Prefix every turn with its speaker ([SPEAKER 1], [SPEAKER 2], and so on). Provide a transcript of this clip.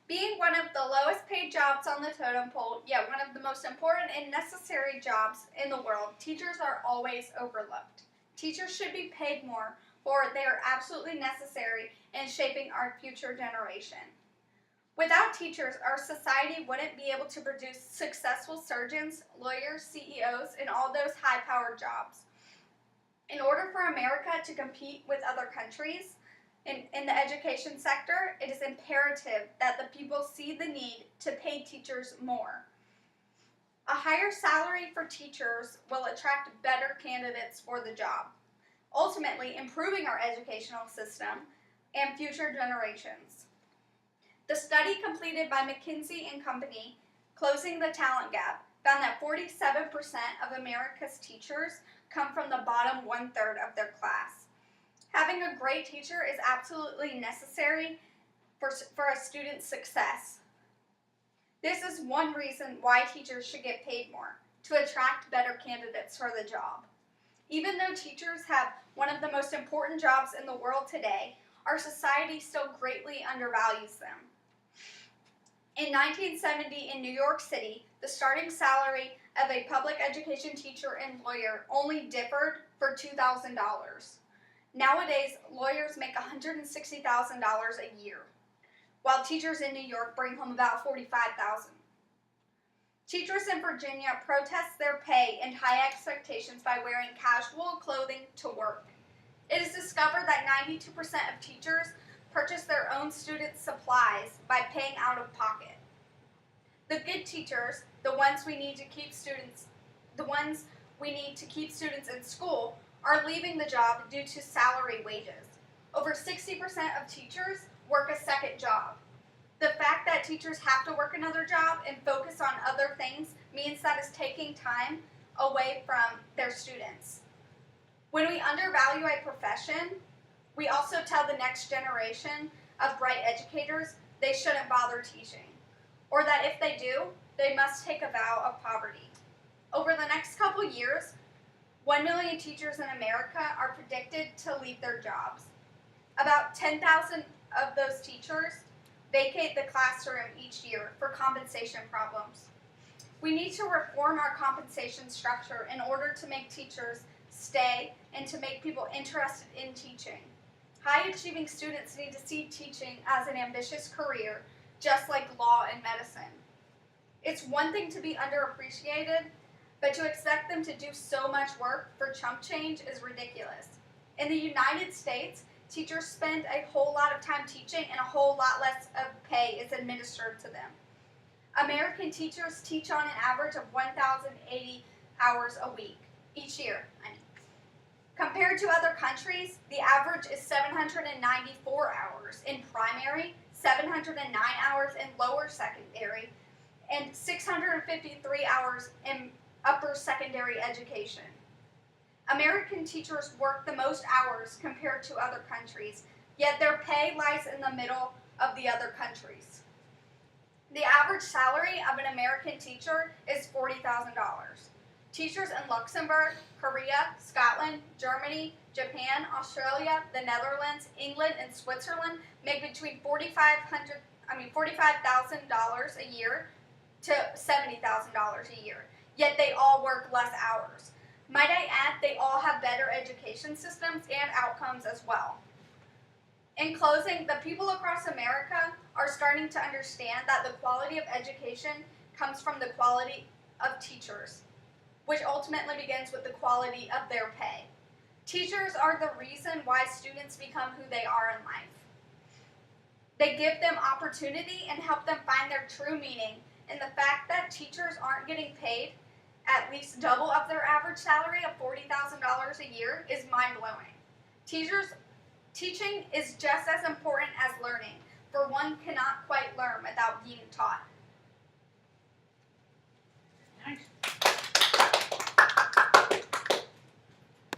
[SPEAKER 1] Being one of the lowest paid jobs on the totem pole, yet one of the most important and necessary jobs in the world, teachers are always overlooked. Teachers should be paid more, for they are absolutely necessary in shaping our future generation. Without teachers, our society wouldn't be able to produce successful surgeons, lawyers, CEOs, and all those high-powered jobs. In order for America to compete with other countries in the education sector, it is imperative that the people see the need to pay teachers more. A higher salary for teachers will attract better candidates for the job, ultimately improving our educational system and future generations. The study completed by McKinsey & Company, Closing the Talent Gap, found that 47% of America's teachers come from the bottom one-third of their class. Having a great teacher is absolutely necessary for a student's success. This is one reason why teachers should get paid more, to attract better candidates for the job. Even though teachers have one of the most important jobs in the world today, our society still greatly undervalues them. In 1970 in New York City, the starting salary of a public education teacher and lawyer only differed for $2,000. Nowadays, lawyers make $160,000 a year, while teachers in New York bring home about $45,000. Teachers in Virginia protest their pay and high expectations by wearing casual clothing to work. It is discovered that 92% of teachers purchase their own student supplies by paying out of pocket. The good teachers, the ones we need to keep students in school, are leaving the job due to salary wages. Over 60% of teachers work a second job. The fact that teachers have to work another job and focus on other things means that it's taking time away from their students. When we undervalue a profession, we also tell the next generation of bright educators they shouldn't bother teaching, or that if they do, they must take a vow of poverty. Over the next couple years, 1 million teachers in America are predicted to leave their jobs. About 10,000 of those teachers vacate the classroom each year for compensation problems. We need to reform our compensation structure in order to make teachers stay and to make people interested in teaching. High-achieving students need to see teaching as an ambitious career, just like law and medicine. It's one thing to be underappreciated, but to expect them to do so much work for chump change is ridiculous. In the United States, teachers spend a whole lot of time teaching and a whole lot less of pay is administered to them. American teachers teach on an average of 1,080 hours a week, each year. Compared to other countries, the average is 794 hours in primary, 709 hours in lower secondary, and 653 hours in upper secondary education. American teachers work the most hours compared to other countries, yet their pay lies in the middle of the other countries. The average salary of an American teacher is $40,000. Teachers in Luxembourg, Korea, Scotland, Germany, Japan, Australia, the Netherlands, England, and Switzerland make between $45,000 a year to $70,000 a year, yet they all work less hours. Might I add, they all have better education systems and outcomes as well. In closing, the people across America are starting to understand that the quality of education comes from the quality of teachers, which ultimately begins with the quality of their pay. Teachers are the reason why students become who they are in life. They give them opportunity and help them find their true meaning, and the fact that teachers aren't getting paid at least double of their average salary of $40,000 a year is mind-blowing. Teaching is just as important as learning, for one cannot quite learn without being taught.